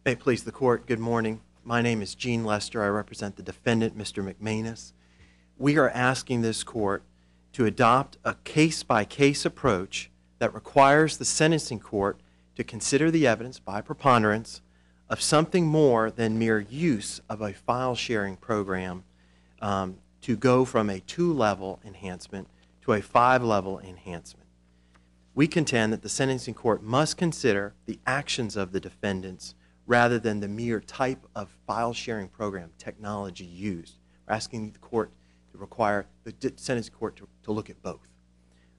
May it please the court, good morning. My name is Gene Lester. I represent the defendant, Mr. McManus. We are asking this court to adopt a case-by-case approach that requires the sentencing court to consider the evidence by preponderance of something more than mere use of a file-sharing program to go from a 2-level enhancement to a 5-level enhancement. We contend that the sentencing court must consider the actions of the defendants rather than the mere type of file-sharing program technology used. We're asking the court to require the sentencing court to look at both.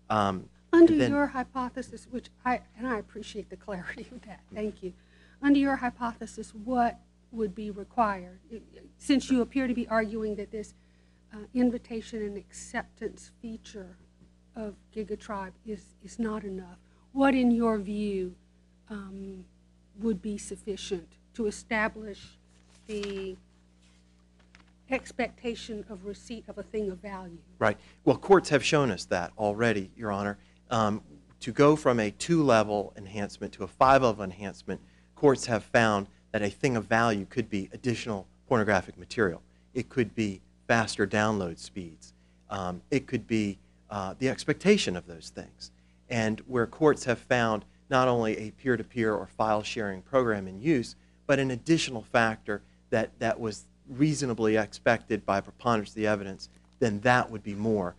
Under your hypothesis, I appreciate the clarity of that, thank you. Under your hypothesis, what would be required? Since you appear to be arguing that this invitation and acceptance feature of GigaTribe is not enough, what in your view would be sufficient to establish the expectation of receipt of a thing of value? Right. Well, courts have shown us that already, Your Honor. To go from a 2-level enhancement to a 5-level enhancement, courts have found that a thing of value could be additional pornographic material. It could be faster download speeds. It could be the expectation of those things. And where courts have found not only a peer-to-peer or file-sharing program in use, but an additional factor that was reasonably expected by preponderance of the evidence, then that would be more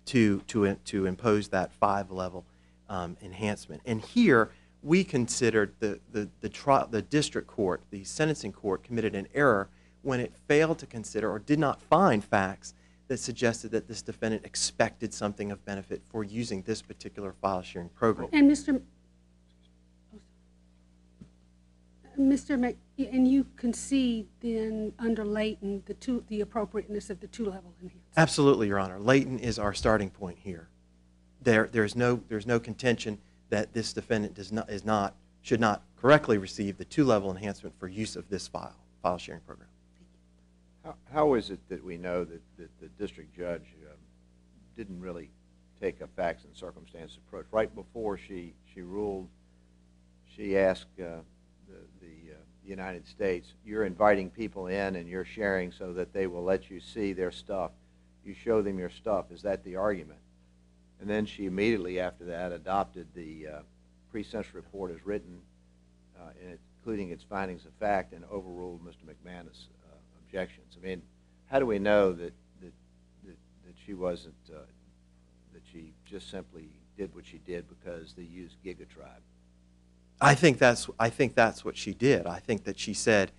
to impose that 5-level enhancement. And here, we considered the district court, the sentencing court, committed an error when it failed to consider or did not find facts that suggested that this defendant expected something of benefit for using this particular file-sharing program. And and you concede then under Layton the appropriateness of the 2-level enhancement? Absolutely, Your Honor. Layton is our starting point here. There's no contention that this defendant should not correctly receive the 2-level enhancement for use of this file-sharing program. How is it that we know that the district judge didn't really take a facts and circumstances approach? Right before she ruled, she asked the United States, you're inviting people in and you're sharing so that they will let you see their stuff. You show them your stuff. Is that the argument? And then she immediately after that adopted the pre-sentence report as written, including its findings of fact, and overruled Mr. McManus' objections. I mean, how do we know that she wasn't, that she just simply did what she did because they used GigaTribe? I think that's what she did. I think that she said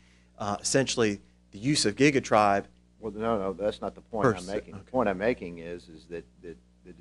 essentially the use of GigaTribe. Well, no, that's not the point I'm making. Okay. The point I'm making is that it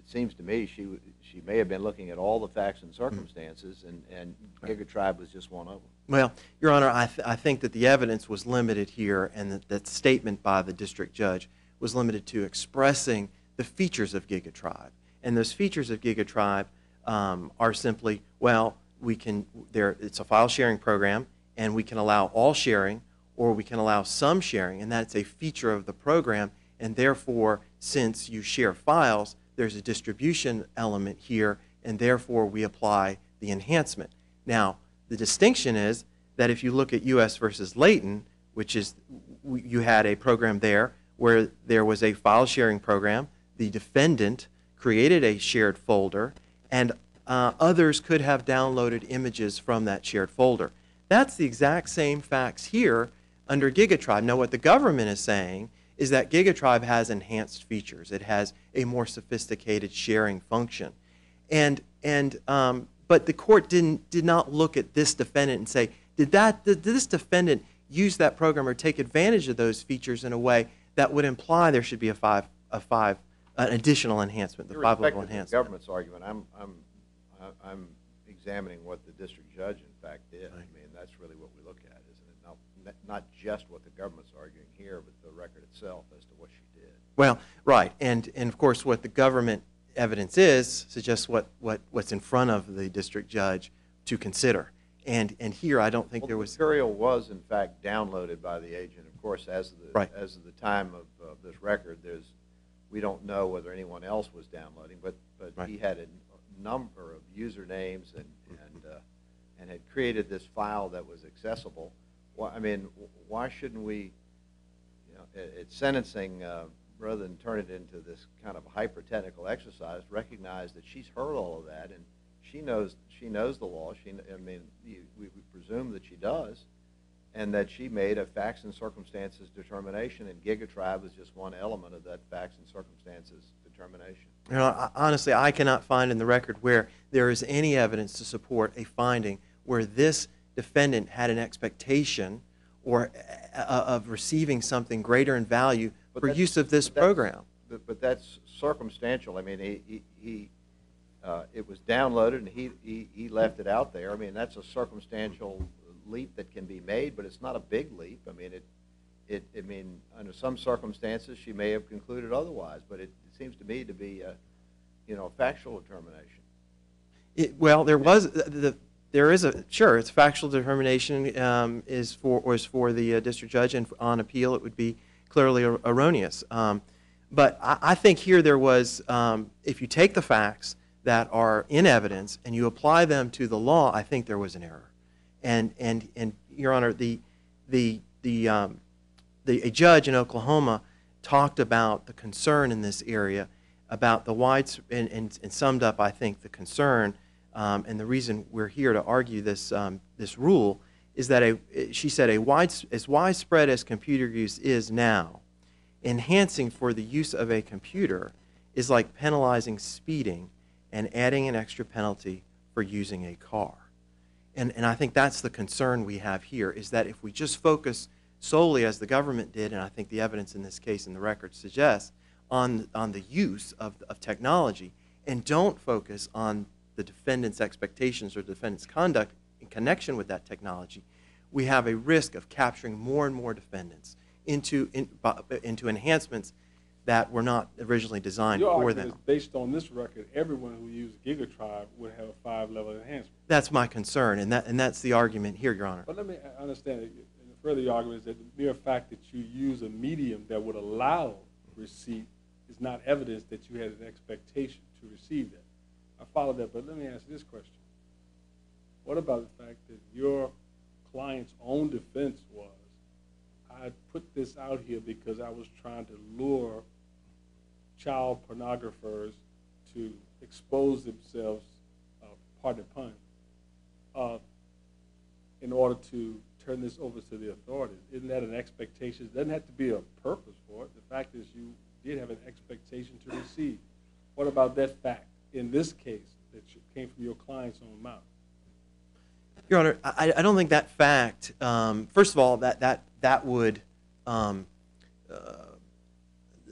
seems to me she may have been looking at all the facts and circumstances, and GigaTribe was just one of them. Well, Your Honor, I think that the evidence was limited here, and that statement by the district judge was limited to expressing the features of GigaTribe. And those features of GigaTribe are simply, well, it's a file sharing program, and we can allow all sharing, or we can allow some sharing, and that's a feature of the program. And therefore, since you share files, there's a distribution element here, and therefore we apply the enhancement. Now, the distinction is that if you look at U.S. versus Layton, which is you had a program there where there was a file sharing program, the defendant created a shared folder, and others could have downloaded images from that shared folder. That's the exact same facts here under GigaTribe. Now, what the government is saying is that GigaTribe has enhanced features. It has a more sophisticated sharing function. But the court did not look at this defendant and say, did this defendant use that program or take advantage of those features in a way that would imply there should be an additional enhancement, the 5-level enhancement? The government's argument, I'm examining what the district judge, in fact, did. I mean, that's really what we look at, isn't it? Not just what the government's arguing here, but the record itself as to what she did. Well, right, and of course what the government evidence is suggests what's in front of the district judge to consider. And here I don't think there was... The material was, in fact, downloaded by the agent. Of course, as of the time of this record, we don't know whether anyone else was downloading, but he had a number of usernames and had created this file that was accessible, I mean, why shouldn't we, at sentencing, rather than turn it into this kind of hyper-technical exercise, recognize that she's heard all of that and she knows the law. We presume that she does, and that she made a facts and circumstances determination, and GigaTribe is just one element of that facts and circumstances determination. Honestly, I cannot find in the record where there is any evidence to support a finding where this defendant had an expectation or of receiving something greater in value for use of this program. But that's circumstantial. I mean, it was downloaded and he left it out there. I mean, that's a circumstantial leap that can be made, but it's not a big leap. I mean, under some circumstances she may have concluded otherwise, but it seems to me to be a factual determination. It's factual determination is for the district judge, and on appeal it would be clearly erroneous. But I think here there was, if you take the facts that are in evidence and you apply them to the law, I think there was an error. And Your Honor, a judge in Oklahoma talked about the concern in this area about the and summed up, I think, the concern and the reason we're here to argue this rule is that she said as widespread as computer use is now, enhancing for the use of a computer is like penalizing speeding and adding an extra penalty for using a car. And I think that's the concern we have here, is that if we just focus solely, as the government did, and I think the evidence in this case in the record suggests, on the use of technology, and don't focus on the defendant's expectations or defendant's conduct in connection with that technology, we have a risk of capturing more and more defendants into enhancements that were not originally designed for them. Your argument is based on this record, everyone who used GigaTribe would have a 5-level enhancement. That's my concern, and that's the argument here, Your Honor. But let me understand it. And further, the argument is that the mere fact that you use a medium that would allow receipt is not evidence that you had an expectation to receive that. I follow that, but let me ask this question. What about the fact that your client's own defense was, I put this out here because I was trying to lure child pornographers to expose themselves, pardon the pun, in order to turn this over to the authorities? Isn't that an expectation? It doesn't have to be a purpose for it. The fact is you did have an expectation to receive. What about that fact in this case that came from your client's own mouth? Your Honor, I don't think that fact, first of all, that would,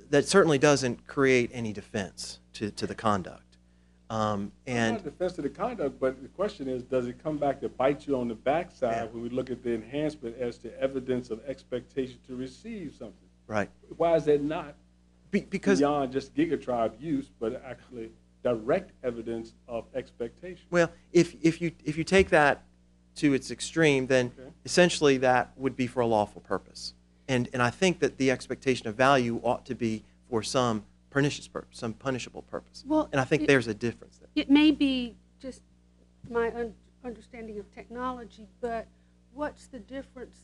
that certainly doesn't create any defense to the conduct. And not a defense to the conduct, but the question is, does it come back to bite you on the backside when we look at the enhancement as to evidence of expectation to receive something? Right. Why is that not beyond just GigaTribe use, but actually direct evidence of expectation? Well, if you take that to its extreme, then essentially that would be for a lawful purpose. And I think that the expectation of value ought to be for some pernicious purpose, some punishable purpose. Well, and I think there's a difference there. It may be just my understanding of technology, but what's the difference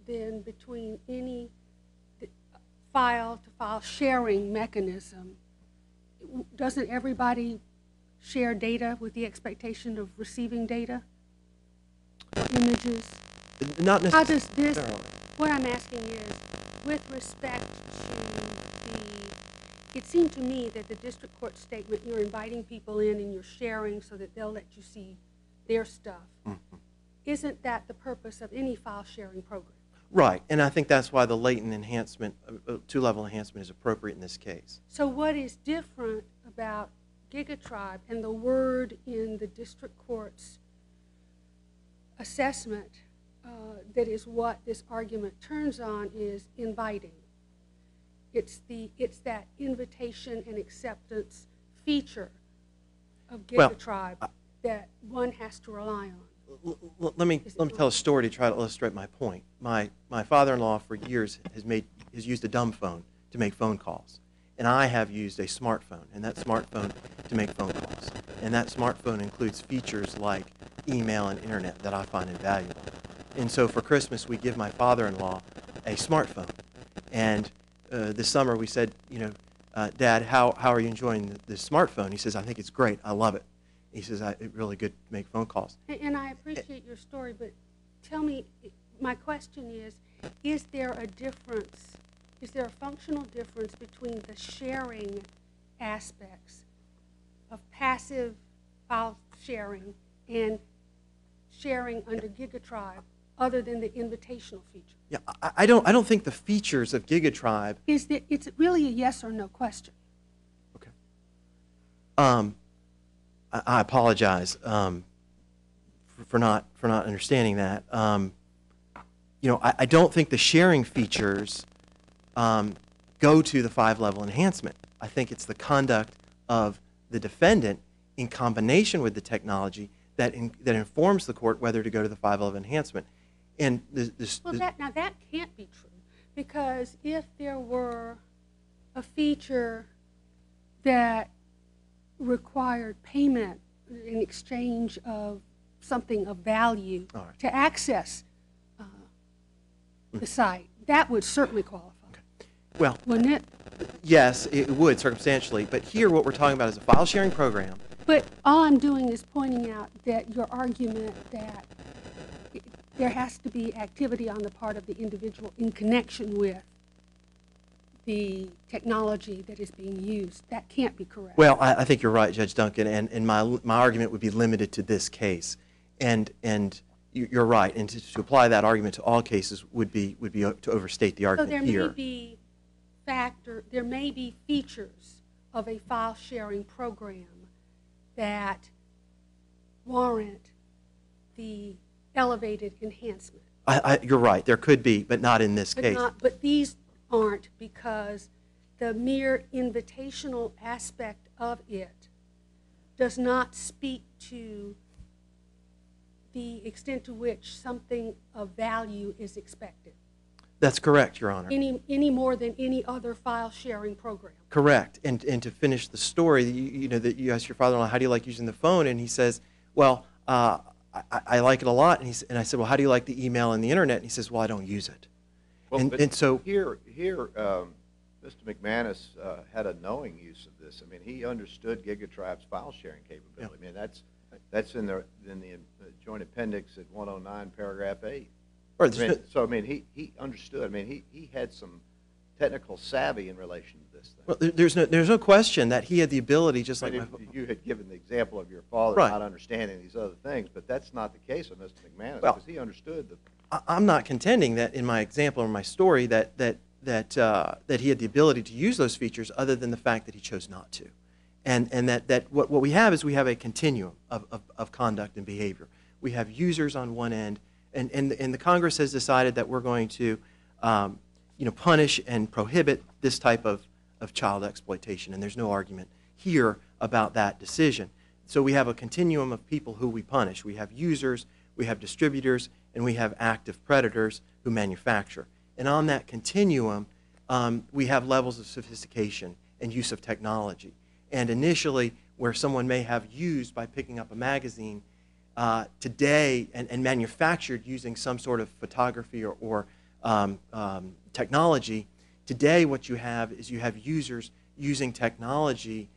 then between any file-to-file sharing mechanism? Doesn't everybody share data with the expectation of receiving data? Images? Not necessarily. How does this, what I'm asking is, with respect to it seemed to me that the district court statement, you're inviting people in and you're sharing so that they'll let you see their stuff. Mm-hmm. Isn't that the purpose of any file sharing program? Right, and I think that's why the latent enhancement, two-level enhancement is appropriate in this case. So what is different about GigaTribe and the word in the district court's assessment that is what this argument turns on is inviting? It's that invitation and acceptance feature of GigaTribe that one has to rely on. Let me tell a story to try to illustrate my point. My father-in-law for years has used a dumb phone to make phone calls, and I have used a smartphone, and that smartphone to make phone calls. And that smartphone includes features like email and internet that I find invaluable. And so for Christmas, we give my father-in-law a smartphone. And this summer we said, Dad, how are you enjoying this smartphone? He says, I think it's great. I love it. He says, it's really good to make phone calls. And I appreciate your story, but tell me, my question is there a difference, is there a functional difference between the sharing aspects of passive file sharing and sharing under GigaTribe other than the invitational feature? Yeah, I don't think the features of GigaTribe. It's really a yes or no question. Okay. I apologize for not understanding that. I don't think the sharing features go to the 5-level enhancement. I think it's the conduct of the defendant in combination with the technology that informs the court whether to go to the 5-level enhancement. And Now that can't be true, because if there were a feature that required payment in exchange of something of value to access the site, that would certainly qualify. Okay. Well, wouldn't it? Yes, it would circumstantially. But here what we're talking about is a file sharing program. But all I'm doing is pointing out that your argument that there has to be activity on the part of the individual in connection with the technology that is being used, that can't be correct. Well, I think you're right, Judge Duncan, and my argument would be limited to this case. And you're right, and to apply that argument to all cases would be to overstate the argument here. So there may be features of a file sharing program that warrant the elevated enhancement. You're right, there could be, but not in this case. But these aren't, because the mere invitational aspect of it does not speak to the extent to which something of value is expected. That's correct, Your Honor. Any more than any other file sharing program. Correct. And to finish the story, that you asked your father-in-law, how do you like using the phone? And he says, well, I like it a lot. And I said, well, how do you like the email and the internet? And he says, well, I don't use it. Well, and so here, Mr. McManus had a knowing use of this. I mean, he understood GigaTribe's file sharing capability. Yeah. I mean, that's in the joint appendix at 109, paragraph 8. Right, so I mean, he understood. I mean, he had some technical savvy in relation to this thing. Well, there's no question that he had the ability, just like you had given the example of your father not understanding these other things, but that's not the case of Mr. McManus, because he understood the. I'm not contending that in my example or my story that he had the ability to use those features, other than the fact that he chose not to, and that what we have is we have a continuum of conduct and behavior. We have users on one end. And the Congress has decided that we're going to, punish and prohibit this type of child exploitation, and there's no argument here about that decision. So we have a continuum of people who we punish. We have users, we have distributors, and we have active predators who manufacture. And on that continuum, we have levels of sophistication and use of technology. And initially, where someone may have used by picking up a magazine today and manufactured using some sort of photography or technology, today what you have is you have users using technology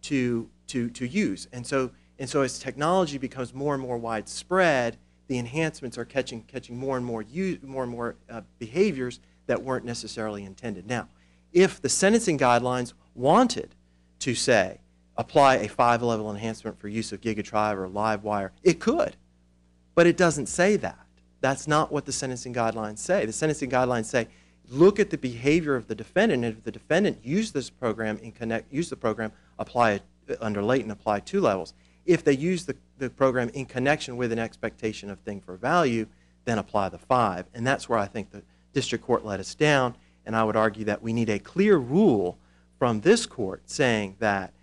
to use. And so as technology becomes more and more widespread, the enhancements are catching more and more behaviors that weren't necessarily intended. Now, if the sentencing guidelines wanted to say, apply a 5-level enhancement for use of GigaTribe or LiveWire, it could, but it doesn't say that. That's not what the sentencing guidelines say. The sentencing guidelines say, look at the behavior of the defendant, and if the defendant used this program apply it under Layton, apply 2 levels. If they use the program in connection with an expectation of thing for value, then apply the 5. And that's where I think the district court let us down, and I would argue that we need a clear rule from this court saying that,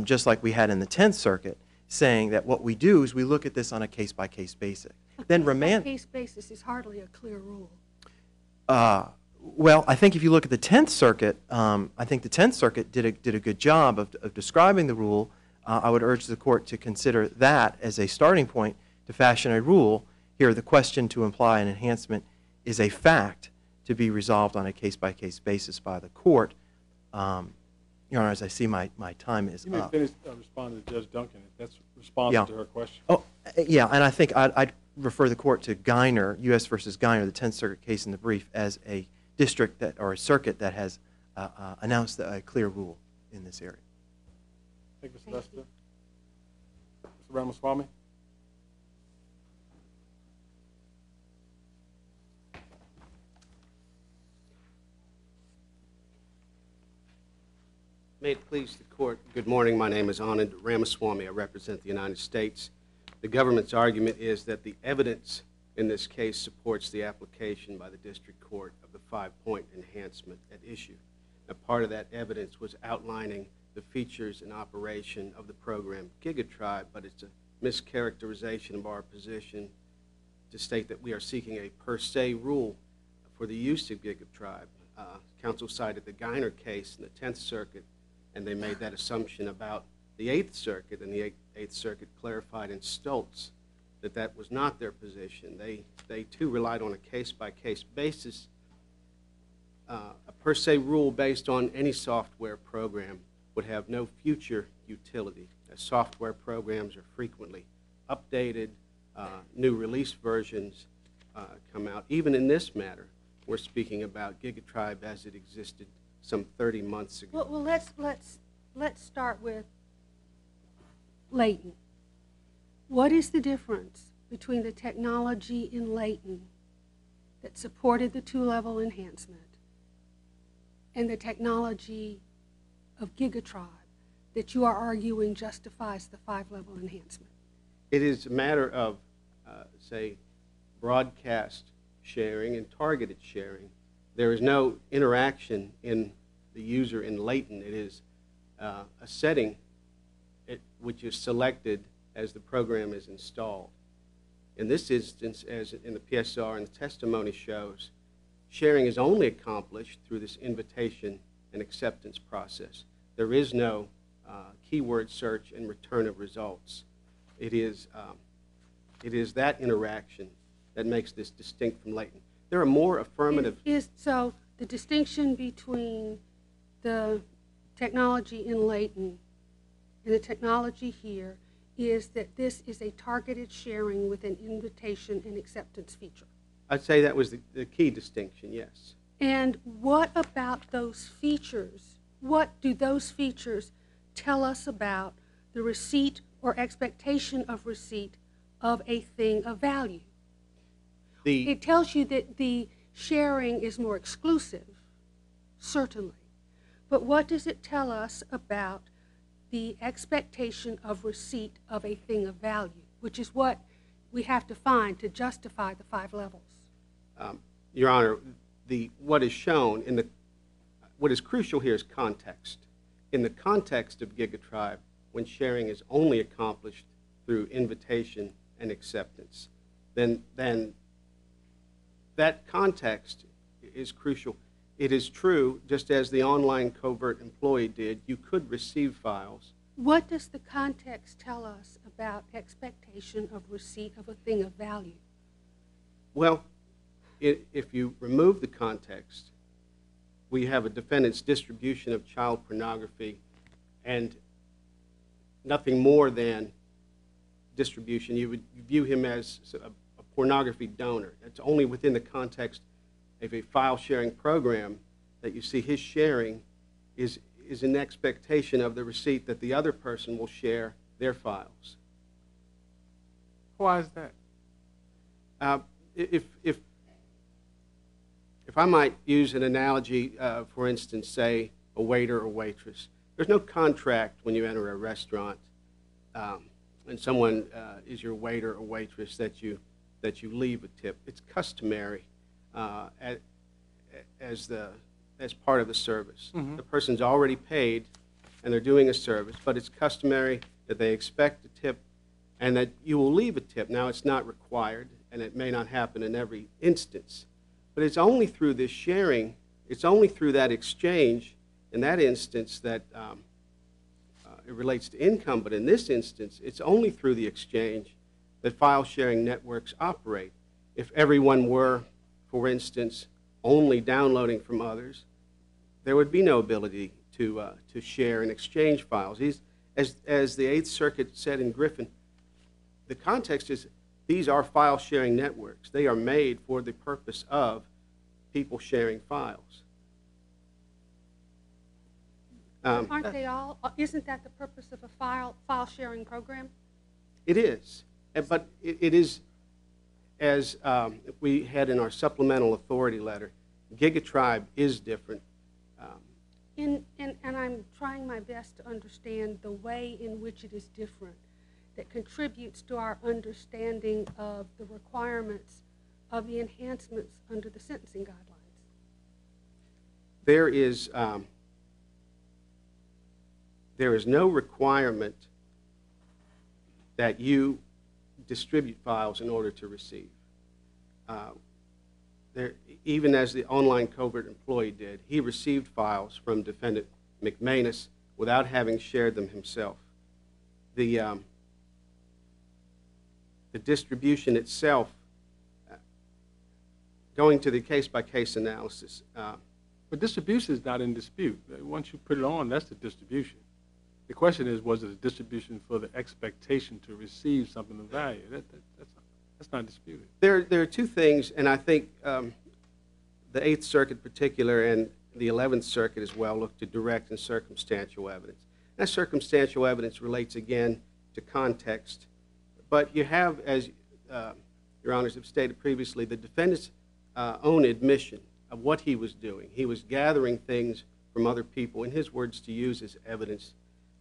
just like we had in the 10th Circuit, saying that what we do is we look at this on a case-by-case basis. Then remand. Case basis is hardly a clear rule. Well, I think if you look at the 10th Circuit, I think the 10th Circuit did a good job of describing the rule. I would urge the court to consider that as a starting point. to fashion a rule. Here, the question to imply an enhancement is a fact to be resolved on a case-by-case basis by the court. Your Honor, as I see my time is You may up. finish responding to Judge Duncan, if that's responsive to her question. Oh, yeah, and I think I'd refer the court to Geiner, U.S. versus Geiner, the 10th Circuit case in the brief, as a district that, or a circuit that has announced a clear rule in this area. Thank you, Mr. Lester. Mr. Ramaswamy? May it please the court, good morning. My name is Anand Ramaswamy. I represent the United States. The government's argument is that the evidence in this case supports the application by the district court of the 5-point enhancement at issue. Now, part of that evidence was outlining the features and operation of the program GigaTribe, but it's a mischaracterization of our position to state that we are seeking a per se rule for the use of GigaTribe. Counsel cited the Geiner case in the 10th Circuit, and they made that assumption about the 8th Circuit, and the 8th Circuit clarified in Stoltz that that was not their position. They too relied on a case-by-case basis. A per se rule based on any software program would have no future utility, as software programs are frequently updated, new release versions come out. Even in this matter, we're speaking about GigaTribe as it existed some 30 months ago. Well, let's start with Layton. What is the difference between the technology in Layton that supported the 2-level enhancement and the technology of GigaTribe that you are arguing justifies the 5-level enhancement? It is a matter of, say, broadcast sharing and targeted sharing. There is no interaction in the user in Layton. It is a setting which is selected as the program is installed. In this instance, as in the PSR and the testimony shows, sharing is only accomplished through this invitation and acceptance process. There is no keyword search and return of results. It is that interaction that makes this distinct from Layton. There are more affirmative... So the distinction between the technology in Layton and the technology here is that this is a targeted sharing with an invitation and acceptance feature. I'd say that was the key distinction, yes. And what about those features? What do those features tell us about the receipt or expectation of receipt of a thing of value? It tells you that the sharing is more exclusive, certainly. But what does it tell us about the expectation of receipt of a thing of value, which is what we have to find to justify the 5 levels? Your Honor, what is shown, what is crucial here is context. In the context of GigaTribe, when sharing is only accomplished through invitation and acceptance, then that context is crucial. It is true, just as the online covert employee did, you could receive files. What does the context tell us about expectation of receipt of a thing of value? Well, if you remove the context, we have a defendant's distribution of child pornography and nothing more than distribution. You would view him as a pornography donor. It's only within the context of a file sharing program that you see his sharing is an expectation of the receipt that the other person will share their files. Why is that? If I might use an analogy, for instance, say a waiter or waitress, there's no contract when you enter a restaurant and someone is your waiter or waitress that you leave a tip. It's customary as part of the service. Mm-hmm. The person's already paid and they're doing a service, but it's customary that they expect a tip and that you will leave a tip. Now, it's not required and it may not happen in every instance, but it's only through this sharing, it's only through that exchange in that instance that it relates to income, but in this instance, it's only through the exchange that file sharing networks operate. If everyone were, for instance, only downloading from others, there would be no ability to share and exchange files. As the Eighth Circuit said in Griffin, the context is these are file sharing networks. They are made for the purpose of people sharing files. Aren't they all? Isn't that the purpose of a file sharing program? It is, but it is, as we had in our supplemental authority letter, GigaTribe is different. And I'm trying my best to understand the way in which it is different that contributes to our understanding of the requirements of the enhancements under the sentencing guidelines. There is no requirement that you distribute files in order to receive. Even as the online covert employee did, he received files from defendant McManus without having shared them himself. The distribution itself, going to the case-by-case analysis. But distribution is not in dispute. Once you put it on, that's the distribution. The question is, was it a distribution for the expectation to receive something of value? That's not disputed. There are two things, and I think the Eighth Circuit in particular and the 11th Circuit as well look to direct and circumstantial evidence. That circumstantial evidence relates again to context, but you have, as Your Honors have stated previously, the defendant's own admission of what he was doing. He was gathering things from other people, in his words, to use as evidence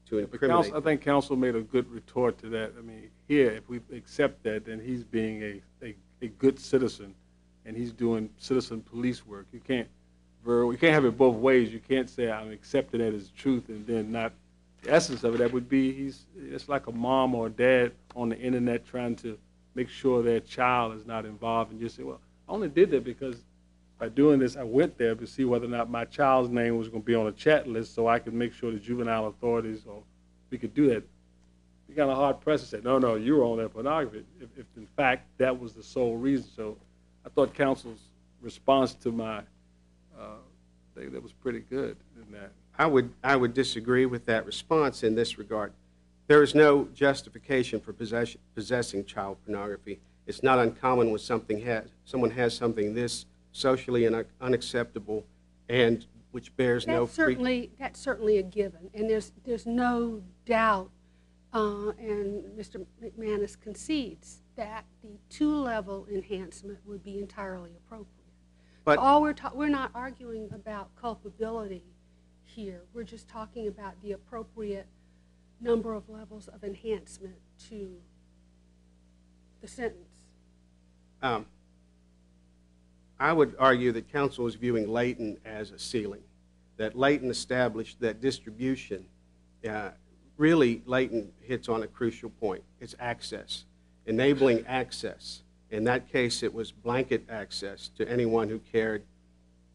to incriminate. I think counsel made a good retort to that. I mean, here, if we accept that, then he's being a good citizen, and he's doing citizen police work. You can't have it both ways. You can't say I'm accepting that as truth and then not. The essence of it, that would be it's like a mom or a dad on the internet trying to make sure their child is not involved, and you say, well, I only did that because by doing this, I went there to see whether or not my child's name was going to be on a chat list so I could make sure the juvenile authorities or we could do that. You got a hard press to say, no, you were on that pornography, if in fact that was the sole reason. So I thought counsel's response to my that was pretty good in that. I would disagree with that response in this regard. There is no justification for possessing child pornography. It's not uncommon when someone has something this socially unacceptable and which bears no free. That's certainly a given, and there's no doubt, and Mr. McManus concedes that the 2-level enhancement would be entirely appropriate. But we're not arguing about culpability here. We're just talking about the appropriate number of levels of enhancement to the sentence. I would argue that counsel is viewing Layton as a ceiling, that Layton established that distribution. Really, Layton hits on a crucial point. It's access, enabling access. In that case, it was blanket access to anyone who cared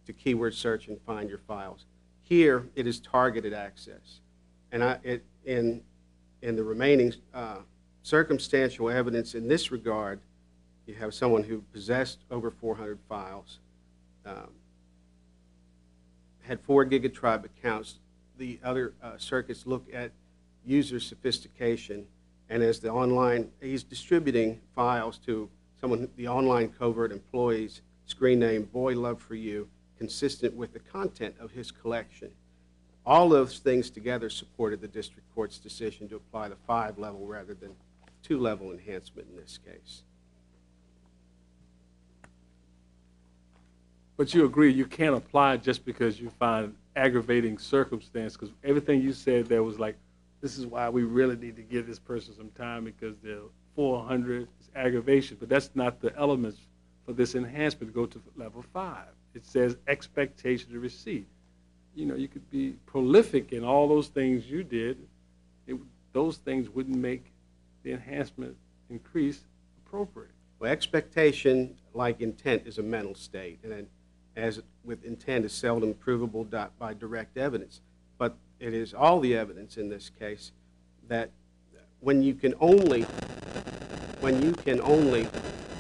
to keyword search and find your files. Here, it is targeted access. And in the remaining circumstantial evidence in this regard, you have someone who possessed over 400 files, had 4 GigaTribe accounts. The other circuits look at user sophistication, and as he's distributing files to someone, the online covert employee's screen name, Boy Love For You, consistent with the content of his collection. All those things together supported the district court's decision to apply the 5-level rather than 2-level enhancement in this case. But you agree you can't apply it just because you find aggravating circumstance, because everything you said there was like, this is why we really need to give this person some time because they're 400, it's aggravation. But that's not the elements for this enhancement to go to level 5. It says expectation to receive. You know, you could be prolific in all those things you did. Those things wouldn't make the enhancement increase appropriate. Well, expectation, like intent, is a mental state, and as with intent is seldom provable by direct evidence. But it is all the evidence in this case that when when you can only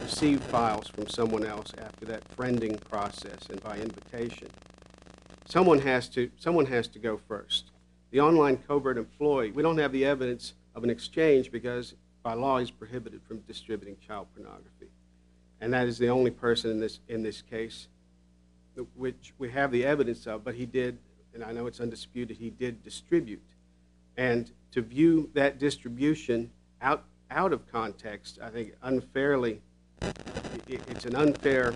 receive files from someone else after that friending process and by invitation, someone has to go first. The online covert employee, we don't have the evidence of an exchange because by law he's prohibited from distributing child pornography. And that is the only person in this case which we have the evidence of, but he did, and I know it's undisputed, he did distribute. And to view that distribution out of context, I think unfairly, it's an unfair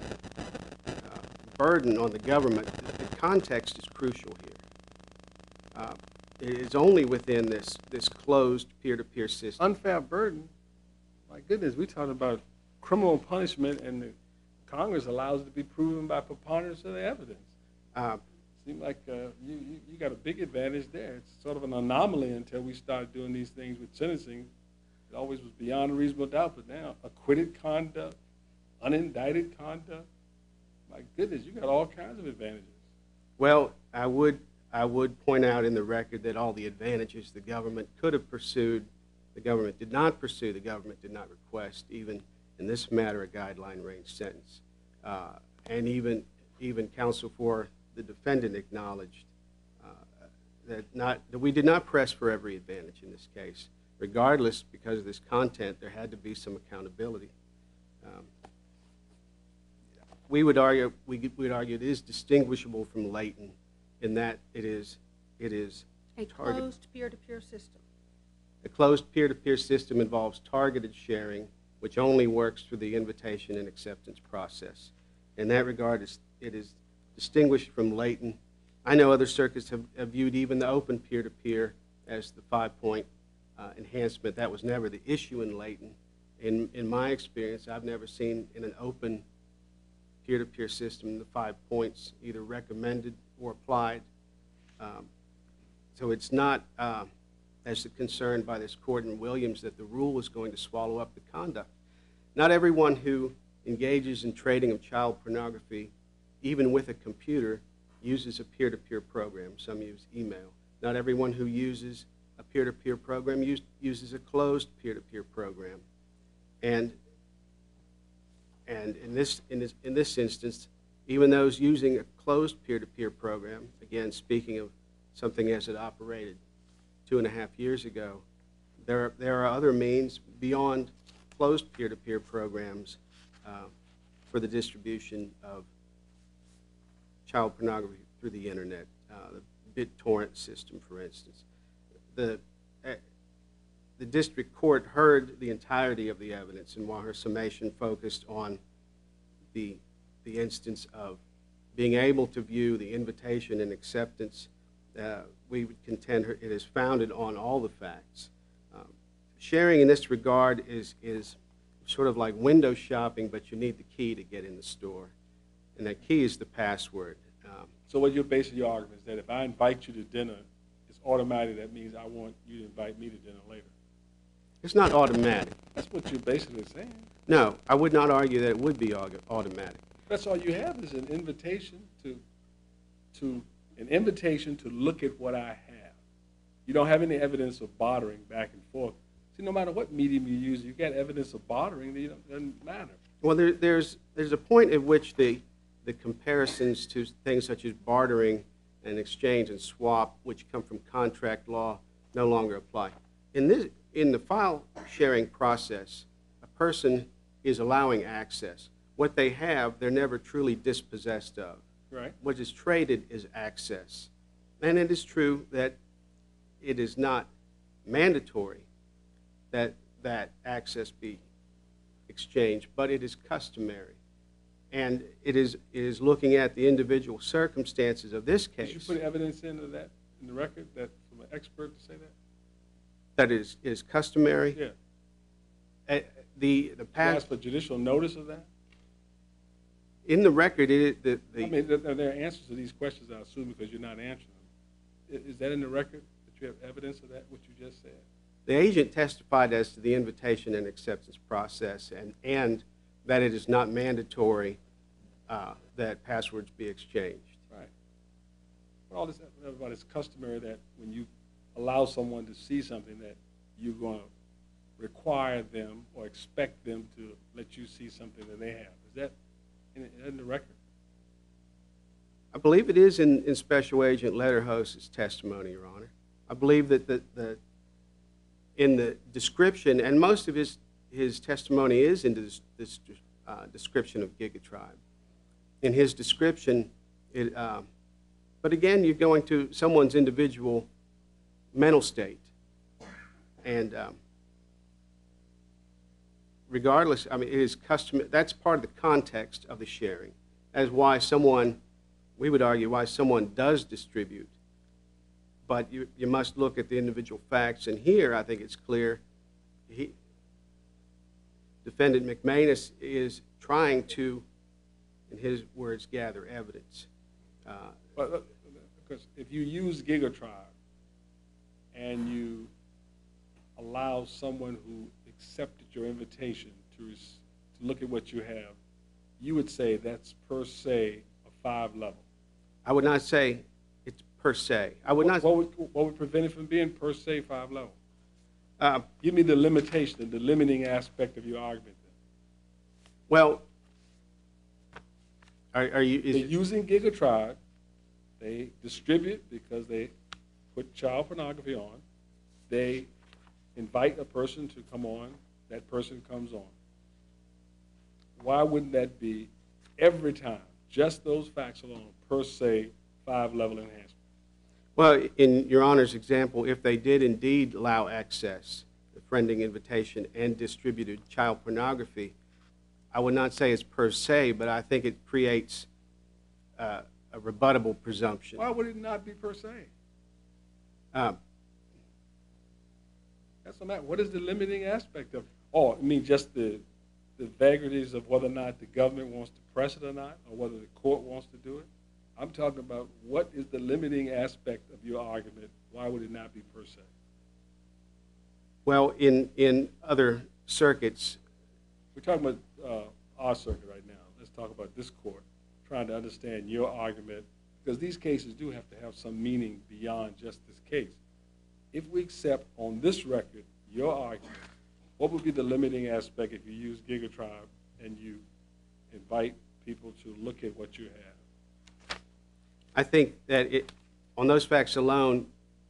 burden on the government. The context is crucial here. It is only within this closed peer-to-peer system. Unfair burden? My goodness, we're talking about criminal punishment, and the Congress allows it to be proven by preponderance of the evidence. Seems like you got a big advantage there. It's sort of an anomaly until we started doing these things with sentencing. It always was beyond a reasonable doubt, but now acquitted conduct, unindicted conduct. My goodness, you got all kinds of advantages. Well, I would point out in the record that all the advantages the government could have pursued, the government did not pursue, the government did not request, even in this matter, a guideline range sentence. And even counsel for the defendant acknowledged that we did not press for every advantage in this case. Regardless, because of this content, there had to be some accountability. We would argue it is distinguishable from Leighton in that it is a closed peer-to-peer system. A closed peer-to-peer system involves targeted sharing, which only works through the invitation and acceptance process. In that regard, it is distinguished from Leighton. I know other circuits have viewed even the open peer-to-peer as the 5-point enhancement. That was never the issue in Leighton. In my experience, I've never seen in an open peer-to-peer system the 5 points either recommended or applied. So it's not as concerned by this court in Williams that the rule is going to swallow up the conduct. Not everyone who engages in trading of child pornography, even with a computer, uses a peer-to-peer program. Some use email. Not everyone who uses a peer-to-peer program uses a closed peer-to-peer program. And in this instance, even those using a closed peer-to-peer program, again, speaking of something as it operated 2.5 years ago, there are other means beyond closed peer-to-peer programs for the distribution of child pornography through the internet, the BitTorrent system, for instance. The district court heard the entirety of the evidence, and while her summation focused on the instance of being able to view the invitation and acceptance, we would contend it is founded on all the facts. Sharing in this regard is sort of like window shopping, but you need the key to get in the store, and that key is the password. So what you're basing your argument is that if I invite you to dinner, it's automatic. That means I want you to invite me to dinner later. It's not automatic. That's what you're basically saying. No, I would not argue that it would be automatic. That's all you have is an invitation to look at what I have. You don't have any evidence of bartering back and forth. See, no matter what medium you use, you get evidence of bartering. It doesn't matter. Well, there's a point at which the comparisons to things such as bartering and exchange and swap, which come from contract law, no longer apply. In the file sharing process, a person is allowing access. What they have, they're never truly dispossessed of. Right. What is traded is access. And it is true that it is not mandatory that access be exchanged, but it is customary. And it is looking at the individual circumstances of this case. Did you put evidence into that, in the record, that from an expert to say that? That is customary? Yeah. The past. Ask for judicial notice of that? In the record, I mean, there are answers to these questions, I assume, because you're not answering them. Is that in the record, that you have evidence of that, what you just said? The agent testified as to the invitation and acceptance process, and that it is not mandatory that passwords be exchanged. Right. But all this, everybody's customary that when you allow someone to see something that you're going to require them or expect them to let you see something that they have. Is that in the record? I believe it is in Special Agent Letterhost's testimony, Your Honor. I believe that in the description, and most of his testimony is in this description of GigaTribe. In his description, but again, you're going to someone's individual mental state. And regardless, I mean, it is custom. That's part of the context of the sharing. That is why someone, we would argue, why someone does distribute. But you must look at the individual facts. And here, I think it's clear, Defendant McManus is trying to, in his words, gather evidence. Because if you use GigaTribe and you allow someone who accepted your invitation to look at what you have, you would say that's per se a 5 level. I would not say it's per se. I would not. What would prevent it from being per se 5 level? Give me the limitation, the limiting aspect of your argument. Then. Well, are you? They're using GigaTribe. They distribute because they put child pornography on. They invite a person to come on. That person comes on. Why wouldn't that be every time, just those facts alone, per se, 5 level enhancement? Well, in Your Honor's example, if they did indeed allow access, the friending invitation, and distributed child pornography, I would not say it's per se, but I think it creates a rebuttable presumption. Why would it not be per se? That's what matter. What is the limiting aspect of? Oh, I mean just the vagaries of whether or not the government wants to press it or not, or whether the court wants to do it. I'm talking about what is the limiting aspect of your argument. Why would it not be per se? Well, in other circuits, we're talking about our circuit right now. Let's talk about this court, trying to understand your argument, because these cases do have to have some meaning beyond just this case. If we accept on this record your argument, what would be the limiting aspect if you use GigaTribe and you invite people to look at what you have? I think that on those facts alone,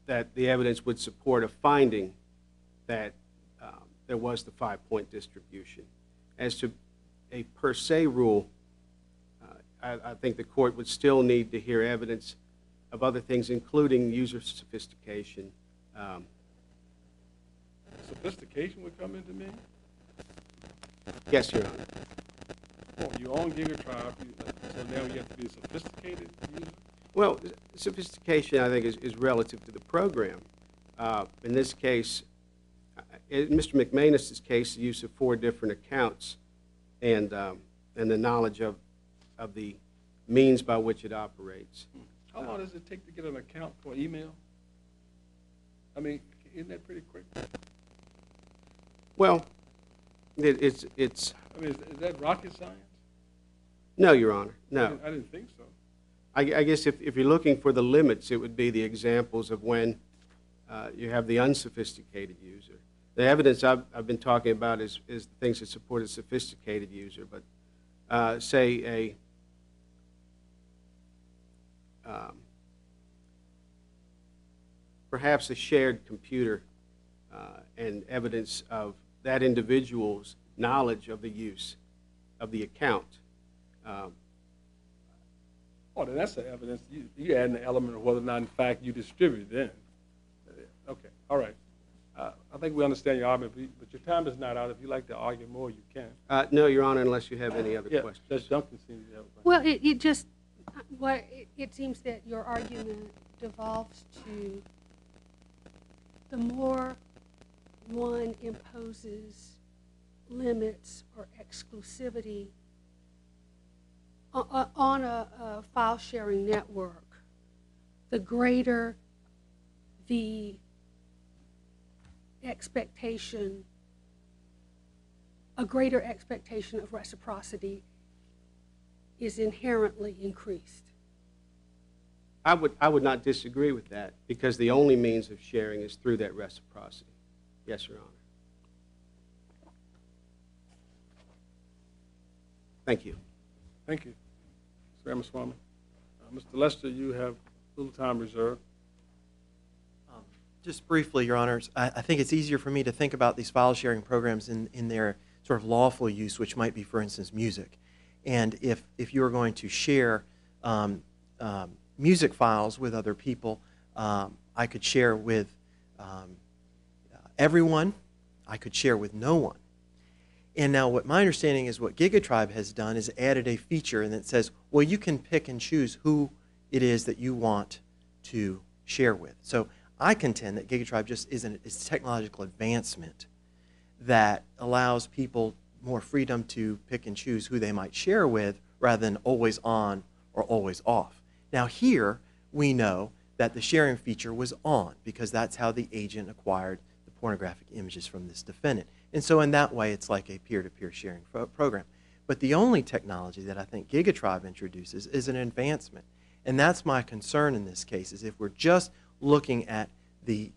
that the evidence would support a finding that there was the 5-point distribution. As to a per se rule, I think the court would still need to hear evidence of other things, including user sophistication. Sophistication would come into me? Yes, Your Honor. Oh, you own GigaTribe, so now you have to be a sophisticated user? Well, sophistication, I think, is relative to the program. In this case, in Mr. McManus' case, the use of 4 different accounts and the knowledge of the means by which it operates. How long does it take to get an account for email? I mean, isn't that pretty quick? Well, it's. I mean, is that rocket science? No, Your Honor, no. I didn't think so. I guess if you're looking for the limits, it would be the examples of when you have the unsophisticated user. The evidence I've been talking about is the things that support a sophisticated user, but say perhaps a shared computer and evidence of that individual's knowledge of the use of the account. Oh, then that's the evidence. You add an element of whether or not, in fact, you distribute then. Okay, all right. I think we understand your argument, but your time is not out. If you'd like to argue more, you can. No, Your Honor, unless you have any other questions. Judge Duncan seems to have a question. Well, it seems that your argument devolves to the more one imposes limits or exclusivity on a file sharing network, the greater the expectation, a greater expectation of reciprocity is inherently increased. I would not disagree with that, because the only means of sharing is through that reciprocity. Yes, Your Honor. Thank you. Thank you, Mr. Ramaswamy. Mr. Lester, you have a little time reserved. Just briefly, Your Honors, I think it's easier for me to think about these file sharing programs in their sort of lawful use, which might be, for instance, music. And if you were going to share music files with other people, I could share with everyone. I could share with no one. And now what my understanding is what GigaTribe has done is added a feature and it says, well, you can pick and choose who it is that you want to share with. So I contend that GigaTribe just is a technological advancement that allows people more freedom to pick and choose who they might share with rather than always on or always off. Now here we know that the sharing feature was on because that's how the agent acquired the pornographic images from this defendant. And so in that way it's like a peer-to-peer sharing program. But the only technology that I think GigaTribe introduces is an advancement. And that's my concern in this case, is if we're just looking at the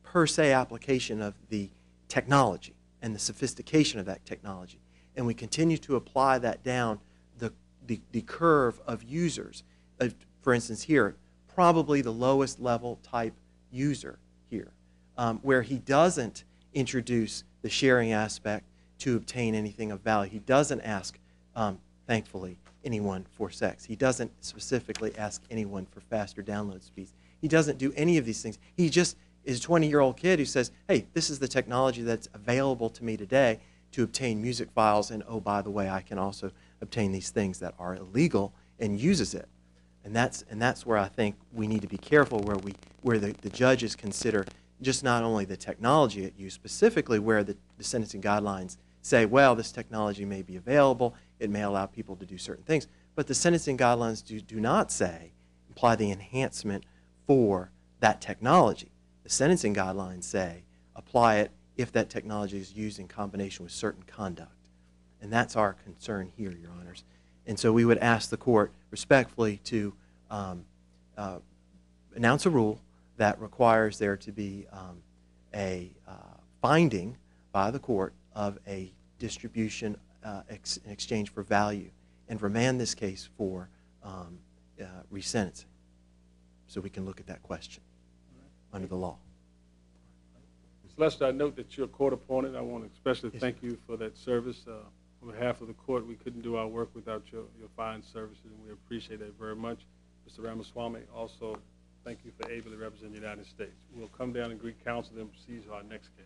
per se application of the technology and the sophistication of that technology, and we continue to apply that down the curve of users. For instance here, probably the lowest level type user here, where he doesn't introduce the sharing aspect to obtain anything of value. He doesn't ask, thankfully, anyone for sex. He doesn't specifically ask anyone for faster download speeds. He doesn't do any of these things. He just is a 20-year-old kid who says, hey, this is the technology that's available to me today to obtain music files, and oh, by the way, I can also obtain these things that are illegal, and uses it. And that's where I think we need to be careful, where the judges consider just not only the technology at use, specifically where the sentencing guidelines say, well, this technology may be available, it may allow people to do certain things, but the sentencing guidelines do not imply the enhancement for that technology. The sentencing guidelines say apply it if that technology is used in combination with certain conduct. And that's our concern here, Your Honors. And so we would ask the court respectfully to announce a rule that requires there to be a finding by the court of a distribution in exchange for value, and remand this case for resentencing so we can look at that question under the law. Mr. Lester, I note that you're a court opponent. I want to especially thank you for that service. On behalf of the court, we couldn't do our work without your fine services, and we appreciate that very much. Mr. Ramaswamy, also thank you for ably representing the United States. We'll come down and greet counsel, then proceed to our next case.